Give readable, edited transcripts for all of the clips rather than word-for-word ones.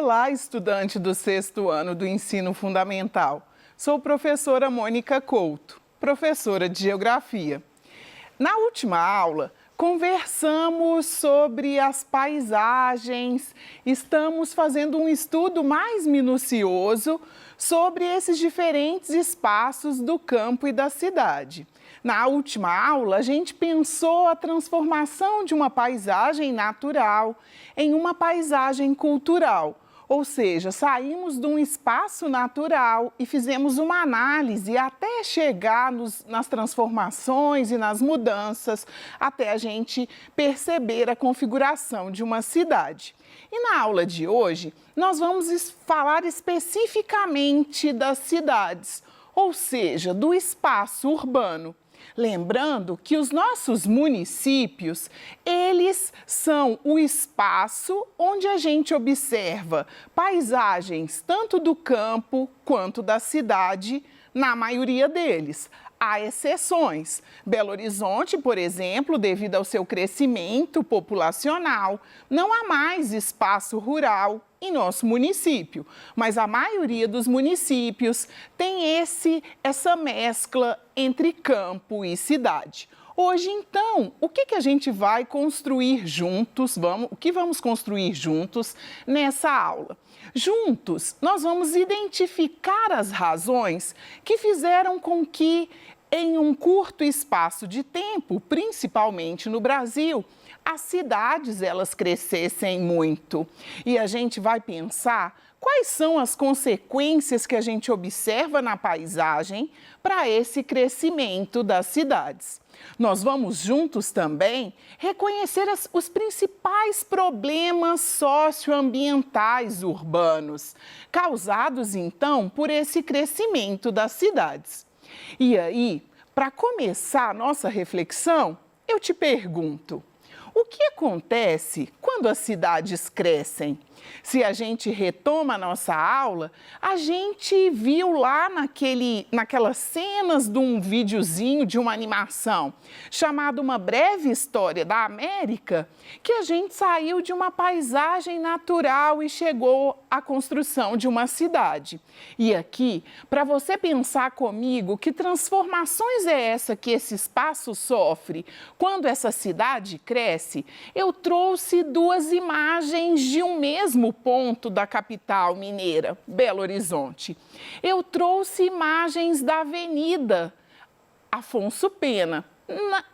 Olá, estudante do 6º ano do Ensino Fundamental. Sou professora Mônica Couto, professora de Geografia. Na última aula, conversamos sobre as paisagens, estamos fazendo um estudo mais minucioso sobre esses diferentes espaços do campo e da cidade. Na última aula, a gente pensou a transformação de uma paisagem natural em uma paisagem cultural. Ou seja, saímos de um espaço natural e fizemos uma análise até chegar nas transformações e nas mudanças, até a gente perceber a configuração de uma cidade. E na aula de hoje, nós vamos falar especificamente das cidades, ou seja, do espaço urbano. Lembrando que os nossos municípios, eles são o espaço onde a gente observa paisagens tanto do campo quanto da cidade, na maioria deles. Há exceções. Belo Horizonte, por exemplo, devido ao seu crescimento populacional, não há mais espaço rural em nosso município, mas a maioria dos municípios tem essa mescla entre campo e cidade. Hoje, então, o que a gente vai construir juntos? O que vamos construir juntos nessa aula? Juntos, nós vamos identificar as razões que fizeram com que, em um curto espaço de tempo, principalmente no Brasil, as cidades elas crescessem muito. E a gente vai pensar quais são as consequências que a gente observa na paisagem para esse crescimento das cidades. Nós vamos juntos também reconhecer os principais problemas socioambientais urbanos, causados então por esse crescimento das cidades. E aí, para começar a nossa reflexão, eu te pergunto: o que acontece quando as cidades crescem? Se a gente retoma a nossa aula, a gente viu lá naquelas cenas de um videozinho, de uma animação, chamado Uma Breve História da América, que a gente saiu de uma paisagem natural e chegou à construção de uma cidade. E aqui, para você pensar comigo, que transformações é essa que esse espaço sofre quando essa cidade cresce, eu trouxe duas imagens de um mesmo ponto da capital mineira, Belo Horizonte. Eu trouxe imagens da Avenida Afonso Pena,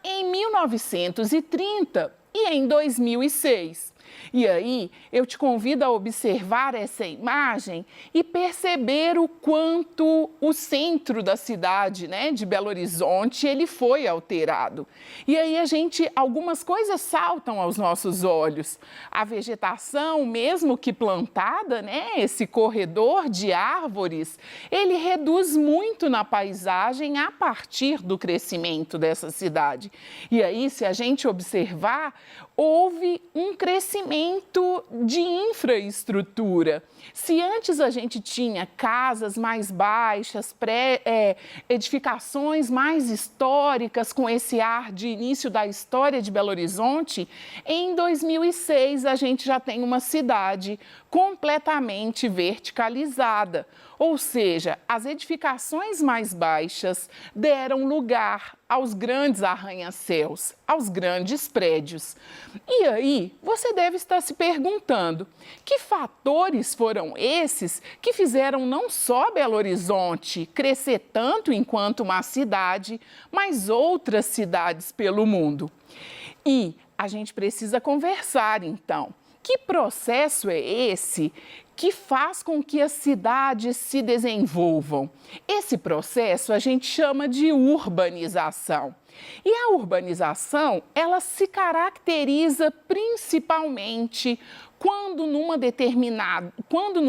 em 1930 e em 2006. E aí, eu te convido a observar essa imagem e perceber o quanto o centro da cidade, de Belo Horizonte, ele foi alterado. E aí, algumas coisas saltam aos nossos olhos. A vegetação, mesmo que plantada, esse corredor de árvores, ele reduz muito na paisagem a partir do crescimento dessa cidade. E aí, se a gente observar, houve um crescimento de infraestrutura. Se antes a gente tinha casas mais baixas, edificações mais históricas com esse ar de início da história de Belo Horizonte, em 2006 a gente já tem uma cidade completamente verticalizada. Ou seja, as edificações mais baixas deram lugar aos grandes arranha-céus, aos grandes prédios. E aí, você deve estar se perguntando, que fatores foram esses que fizeram não só Belo Horizonte crescer tanto enquanto uma cidade, mas outras cidades pelo mundo? E a gente precisa conversar, então. Que processo é esse que faz com que as cidades se desenvolvam? Esse processo a gente chama de urbanização. E a urbanização, ela se caracteriza principalmente quando num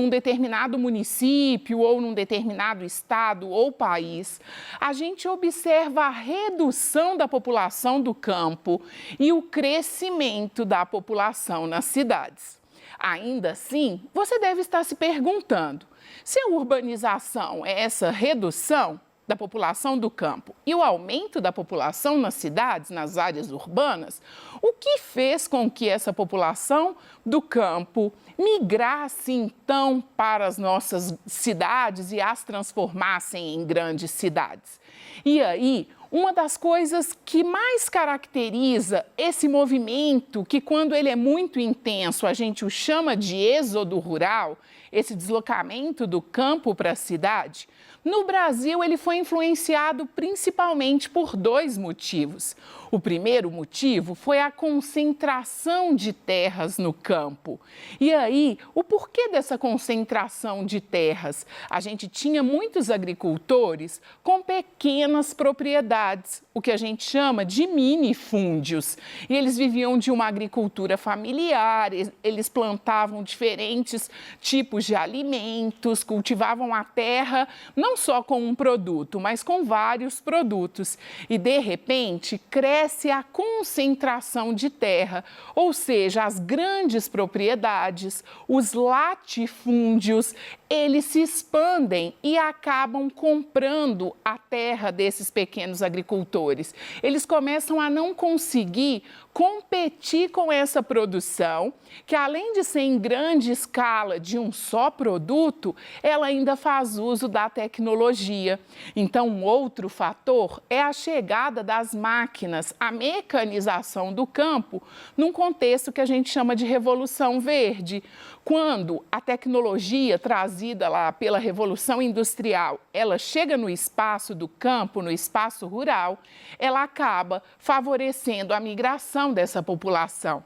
determinado município ou num determinado estado ou país, a gente observa a redução da população do campo e o crescimento da população nas cidades. Ainda assim, você deve estar se perguntando, se a urbanização é essa redução, da população do campo e o aumento da população nas cidades, nas áreas urbanas, o que fez com que essa população do campo migrasse então para as nossas cidades e as transformassem em grandes cidades. E aí, uma das coisas que mais caracteriza esse movimento, que quando ele é muito intenso, a gente o chama de êxodo rural, esse deslocamento do campo para a cidade, no Brasil ele foi influenciado principalmente por dois motivos. O primeiro motivo foi a concentração de terras no campo. E aí, o porquê dessa concentração de terras? A gente tinha muitos agricultores com pequenas propriedades, o que a gente chama de minifúndios. E eles viviam de uma agricultura familiar, eles plantavam diferentes tipos de alimentos, cultivavam a terra não só com um produto, mas com vários produtos. E, de repente, cresce a concentração de terra, ou seja, as grandes propriedades, os latifúndios, eles se expandem e acabam comprando a terra desses pequenos agricultores. Eles começam a não conseguir competir com essa produção, que além de ser em grande escala de um só produto, ela ainda faz uso da tecnologia. Então, um outro fator é a chegada das máquinas, a mecanização do campo, num contexto que a gente chama de Revolução Verde, quando a tecnologia trazida lá pela Revolução Industrial, ela chega no espaço do campo, no espaço rural, ela acaba favorecendo a migração dessa população.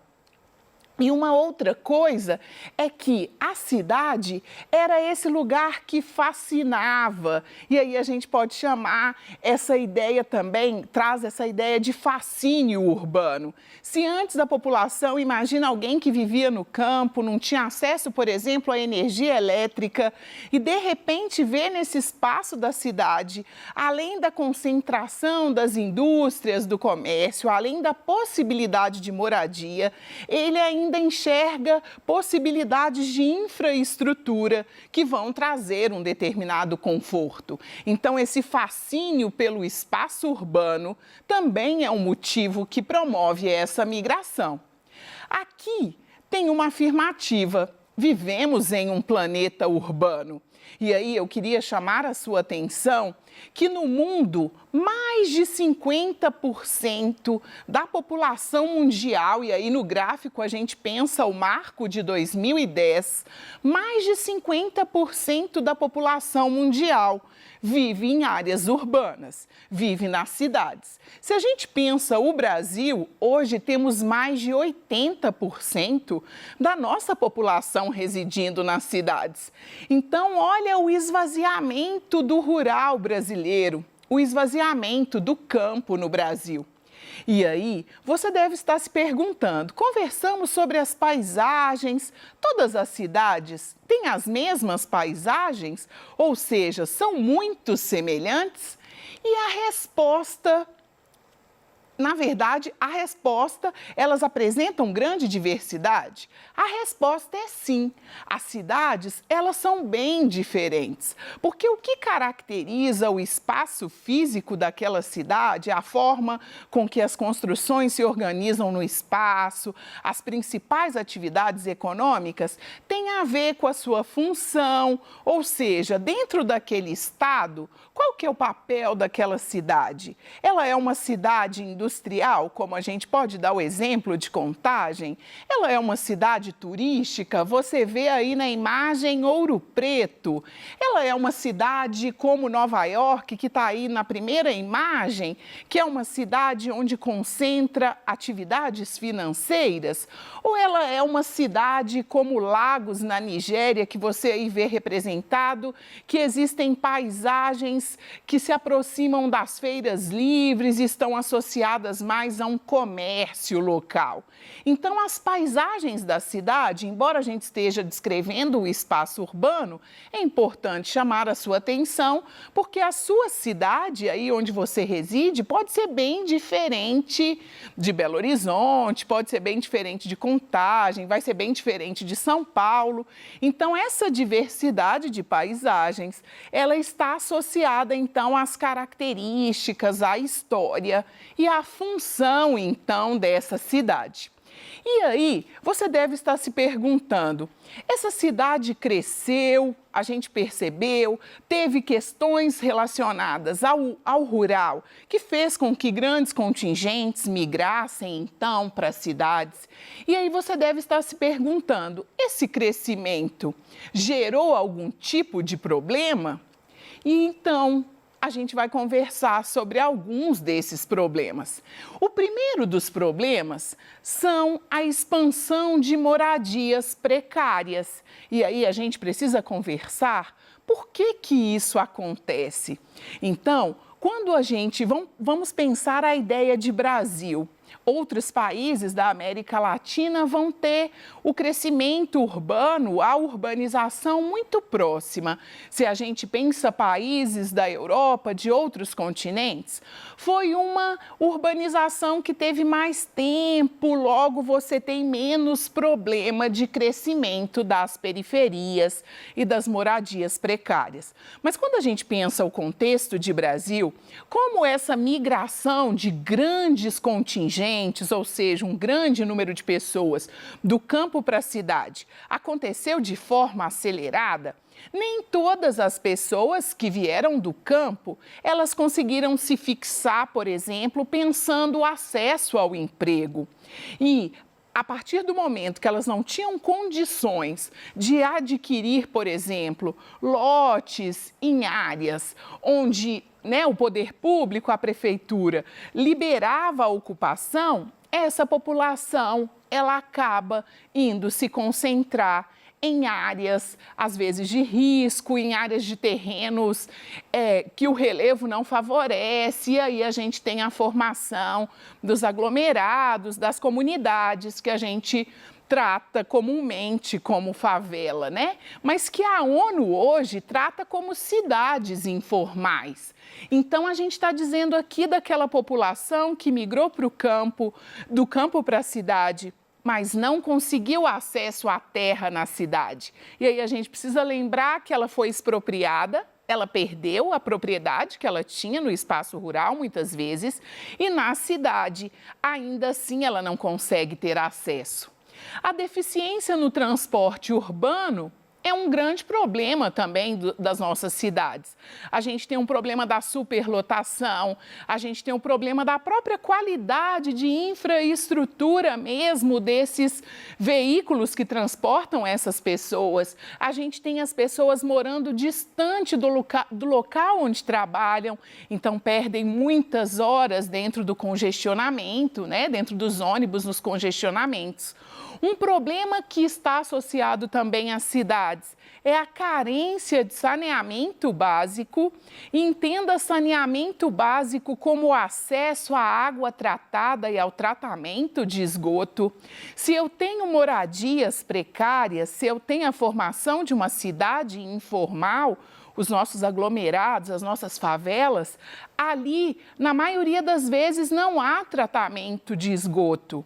E uma outra coisa é que a cidade era esse lugar que fascinava. E aí a gente pode chamar essa ideia também, traz essa ideia de fascínio urbano. Se antes da população, imagina alguém que vivia no campo, não tinha acesso, por exemplo, à energia elétrica e de repente vê nesse espaço da cidade, além da concentração das indústrias, do comércio, além da possibilidade de moradia, ele ainda enxerga possibilidades de infraestrutura que vão trazer um determinado conforto. Então, esse fascínio pelo espaço urbano também é um motivo que promove essa migração. Aqui tem uma afirmativa: vivemos em um planeta urbano. E aí eu queria chamar a sua atenção que no mundo, mais de 50% da população mundial, e aí no gráfico a gente pensa o marco de 2010, mais de 50% da população mundial vive em áreas urbanas, vive nas cidades. Se a gente pensa o Brasil, hoje temos mais de 80% da nossa população residindo nas cidades. Então, olha o esvaziamento do rural brasileiro, o esvaziamento do campo no Brasil. E aí, você deve estar se perguntando, conversamos sobre as paisagens, todas as cidades têm as mesmas paisagens? Ou seja, são muito semelhantes? E a resposta, na verdade, elas apresentam grande diversidade? A resposta é sim. As cidades, elas são bem diferentes. Porque o que caracteriza o espaço físico daquela cidade, a forma com que as construções se organizam no espaço, as principais atividades econômicas, tem a ver com a sua função, ou seja, dentro daquele estado, qual que é o papel daquela cidade? Ela é uma cidade industrial, como a gente pode dar o exemplo de Contagem? Ela é uma cidade turística? Você vê aí na imagem Ouro Preto. Ela é uma cidade como Nova York, que está aí na primeira imagem, que é uma cidade onde concentra atividades financeiras? Ou ela é uma cidade como Lagos, na Nigéria, que você aí vê representado, que existem paisagens que se aproximam das feiras livres e estão associadas associadas mais a um comércio local. Então, as paisagens da cidade, embora a gente esteja descrevendo o espaço urbano, é importante chamar a sua atenção, porque a sua cidade, aí onde você reside, pode ser bem diferente de Belo Horizonte, pode ser bem diferente de Contagem, vai ser bem diferente de São Paulo. Então, essa diversidade de paisagens, ela está associada, então, às características, à história e à função, então, dessa cidade. E aí, você deve estar se perguntando, essa cidade cresceu, a gente percebeu, teve questões relacionadas ao rural, que fez com que grandes contingentes migrassem, então, para as cidades. E aí você deve estar se perguntando, esse crescimento gerou algum tipo de problema? E então, a gente vai conversar sobre alguns desses problemas. O primeiro dos problemas são a expansão de moradias precárias. E aí a gente precisa conversar por que isso acontece. Então, quando vamos pensar a ideia de Brasil. Outros países da América Latina vão ter o crescimento urbano, a urbanização muito próxima. Se a gente pensa países da Europa, de outros continentes, foi uma urbanização que teve mais tempo, logo você tem menos problema de crescimento das periferias e das moradias precárias. Mas quando a gente pensa o contexto de Brasil, como essa migração de grandes contingentes, ou seja, um grande número de pessoas do campo para a cidade, aconteceu de forma acelerada, nem todas as pessoas que vieram do campo, elas conseguiram se fixar, por exemplo, pensando o acesso ao emprego. E a partir do momento que elas não tinham condições de adquirir, por exemplo, lotes em áreas onde o poder público, a prefeitura, liberava a ocupação, essa população ela acaba indo se concentrar em áreas, às vezes, de risco, em áreas de terrenos que o relevo não favorece, e aí a gente tem a formação dos aglomerados, das comunidades que a gente trata comumente como favela, né? Mas que a ONU hoje trata como cidades informais. Então, a gente está dizendo aqui daquela população que migrou para o campo, do campo para a cidade, mas não conseguiu acesso à terra na cidade. E aí a gente precisa lembrar que ela foi expropriada, ela perdeu a propriedade que ela tinha no espaço rural, muitas vezes, e na cidade, ainda assim, ela não consegue ter acesso. A deficiência no transporte urbano é um grande problema também das nossas cidades. A gente tem um problema da superlotação, a gente tem um problema da própria qualidade de infraestrutura mesmo desses veículos que transportam essas pessoas. A gente tem as pessoas morando distante do local onde trabalham, então perdem muitas horas dentro do congestionamento, dentro dos ônibus, nos congestionamentos. Um problema que está associado também às cidades é a carência de saneamento básico. Entenda saneamento básico como o acesso à água tratada e ao tratamento de esgoto. Se eu tenho moradias precárias, se eu tenho a formação de uma cidade informal, os nossos aglomerados, as nossas favelas, ali, na maioria das vezes, não há tratamento de esgoto.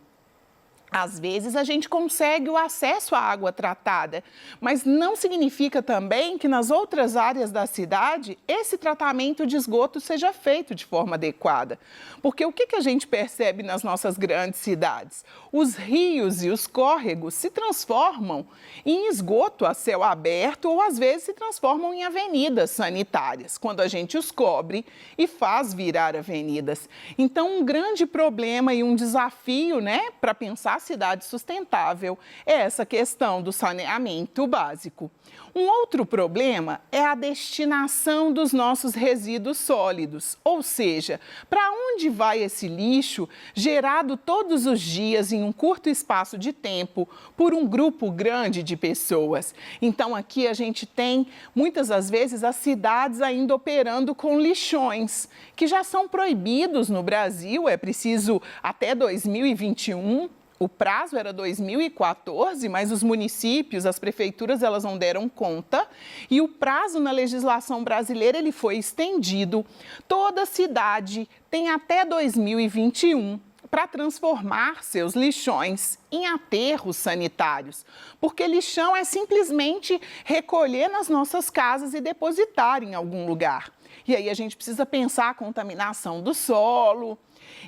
Às vezes a gente consegue o acesso à água tratada, mas não significa também que nas outras áreas da cidade esse tratamento de esgoto seja feito de forma adequada. Porque o que a gente percebe nas nossas grandes cidades? Os rios e os córregos se transformam em esgoto a céu aberto ou às vezes se transformam em avenidas sanitárias, quando a gente os cobre e faz virar avenidas. Então, um grande problema e um desafio, para pensar cidade sustentável é essa questão do saneamento básico. Um outro problema é a destinação dos nossos resíduos sólidos, ou seja, para onde vai esse lixo gerado todos os dias em um curto espaço de tempo por um grupo grande de pessoas. Então aqui a gente tem muitas das vezes as cidades ainda operando com lixões, que já são proibidos no Brasil, é preciso até 2021. O prazo era 2014, mas os municípios, as prefeituras, elas não deram conta e o prazo na legislação brasileira ele foi estendido. Toda cidade tem até 2021 para transformar seus lixões em aterros sanitários, porque lixão é simplesmente recolher nas nossas casas e depositar em algum lugar. E aí a gente precisa pensar a contaminação do solo.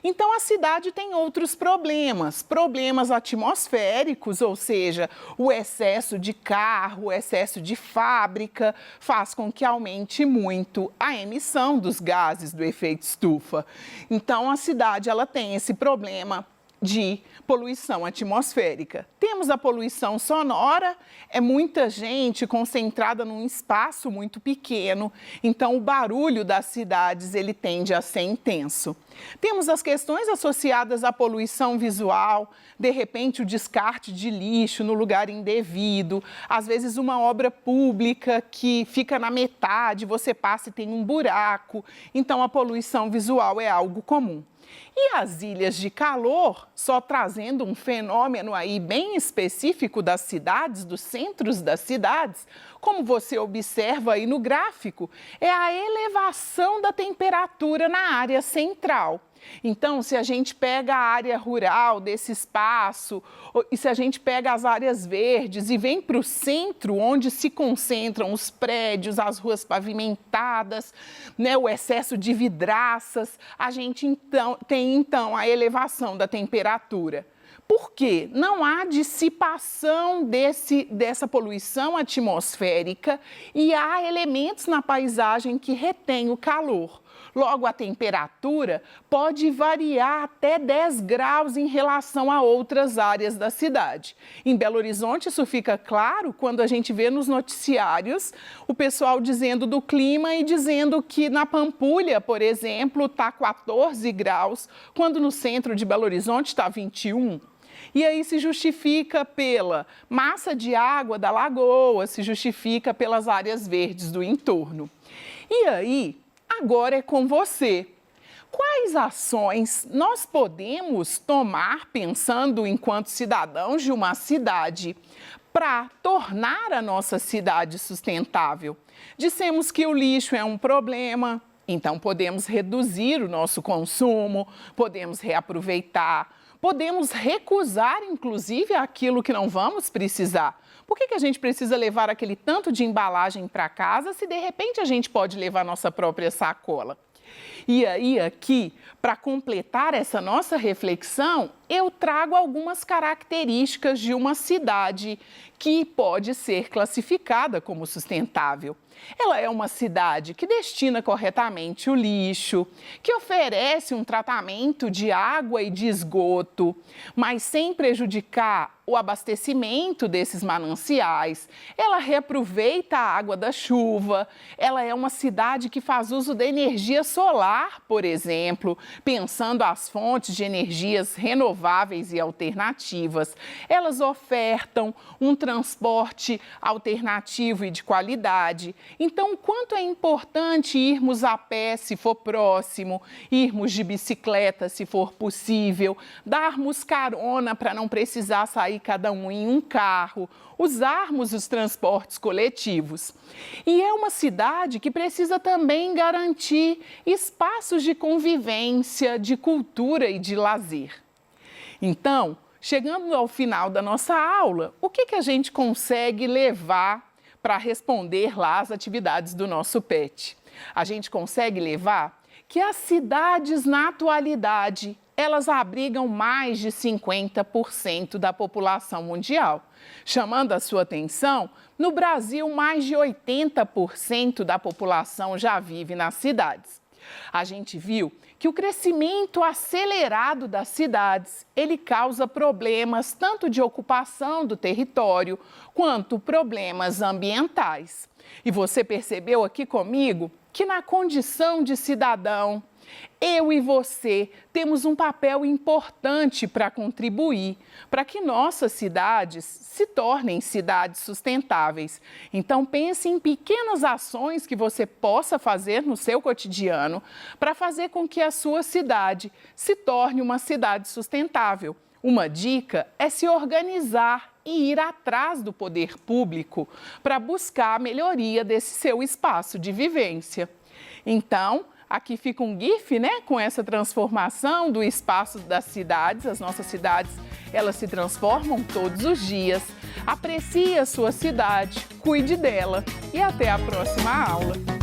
Então, a cidade tem outros problemas atmosféricos, ou seja, o excesso de carro, o excesso de fábrica faz com que aumente muito a emissão dos gases do efeito estufa. Então, a cidade ela tem esse problema de poluição atmosférica. Temos a poluição sonora, é muita gente concentrada num espaço muito pequeno, então o barulho das cidades ele tende a ser intenso. Temos as questões associadas à poluição visual, de repente o descarte de lixo no lugar indevido, às vezes uma obra pública que fica na metade, você passa e tem um buraco, então a poluição visual é algo comum. E as ilhas de calor, só trazendo um fenômeno aí bem específico das cidades, dos centros das cidades, como você observa aí no gráfico, é a elevação da temperatura na área central. Então, se a gente pega a área rural desse espaço, e se a gente pega as áreas verdes e vem para o centro, onde se concentram os prédios, as ruas pavimentadas, né, o excesso de vidraças, a gente tem a elevação da temperatura. Por quê? Não há dissipação dessa poluição atmosférica e há elementos na paisagem que retêm o calor. Logo, a temperatura pode variar até 10 graus em relação a outras áreas da cidade. Em Belo Horizonte, isso fica claro quando a gente vê nos noticiários o pessoal dizendo do clima e dizendo que na Pampulha, por exemplo, está 14 graus, quando no centro de Belo Horizonte está 21. E aí se justifica pela massa de água da lagoa, se justifica pelas áreas verdes do entorno. E aí, agora é com você. Quais ações nós podemos tomar, pensando enquanto cidadãos de uma cidade, para tornar a nossa cidade sustentável? Dissemos que o lixo é um problema, então podemos reduzir o nosso consumo, podemos reaproveitar, podemos recusar, inclusive, aquilo que não vamos precisar. Por que a gente precisa levar aquele tanto de embalagem para casa se, de repente, a gente pode levar nossa própria sacola? E aí, aqui, para completar essa nossa reflexão, eu trago algumas características de uma cidade que pode ser classificada como sustentável. Ela é uma cidade que destina corretamente o lixo, que oferece um tratamento de água e de esgoto, mas sem prejudicar o abastecimento desses mananciais. Ela reaproveita a água da chuva, ela é uma cidade que faz uso da energia solar, por exemplo, pensando as fontes de energias renováveis e alternativas. Elas ofertam um transporte alternativo e de qualidade. Então, o quanto é importante irmos a pé, se for próximo, irmos de bicicleta, se for possível, darmos carona para não precisar sair cada um em um carro, usarmos os transportes coletivos. E é uma cidade que precisa também garantir espaços de convivência, de cultura e de lazer. Então, chegando ao final da nossa aula, o que a gente consegue levar para responder lá as atividades do nosso PET? A gente consegue levar que as cidades na atualidade, elas abrigam mais de 50% da população mundial. Chamando a sua atenção, no Brasil, mais de 80% da população já vive nas cidades. A gente viu que o crescimento acelerado das cidades, ele causa problemas tanto de ocupação do território, quanto problemas ambientais. E você percebeu aqui comigo que na condição de cidadão, eu e você temos um papel importante para contribuir para que nossas cidades se tornem cidades sustentáveis. Então, pense em pequenas ações que você possa fazer no seu cotidiano para fazer com que a sua cidade se torne uma cidade sustentável. Uma dica é se organizar e ir atrás do poder público para buscar a melhoria desse seu espaço de vivência. Então, aqui fica um GIF, né, com essa transformação do espaço das cidades. As nossas cidades, elas se transformam todos os dias. Aprecie a sua cidade, cuide dela e até a próxima aula.